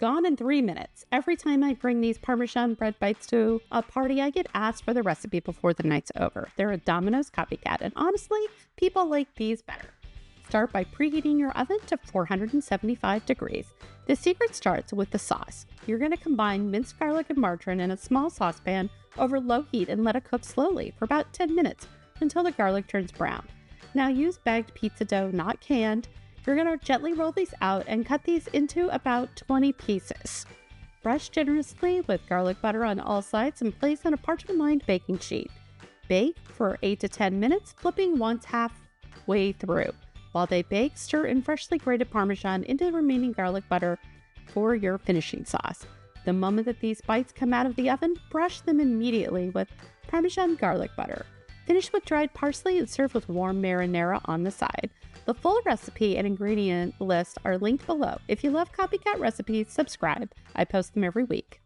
Gone in 3 minutes. Every time I bring these Parmesan bread bites to a party, I get asked for the recipe before the night's over. They're a Domino's copycat, and honestly, people like these better. Start by preheating your oven to 475 degrees. The secret starts with the sauce. You're going to combine minced garlic and margarine in a small saucepan over low heat and let it cook slowly for about 10 minutes until the garlic turns brown. Now use bagged pizza dough, not canned. You're going to gently roll these out and cut these into about 20 pieces. Brush generously with garlic butter on all sides and place on a parchment-lined baking sheet. Bake for 8 to 10 minutes, flipping once halfway through. While they bake, stir in freshly grated Parmesan into the remaining garlic butter for your finishing sauce. The moment that these bites come out of the oven, brush them immediately with Parmesan garlic butter. Finish with dried parsley and serve with warm marinara on the side. The full recipe and ingredient list are linked below. If you love copycat recipes, subscribe. I post them every week.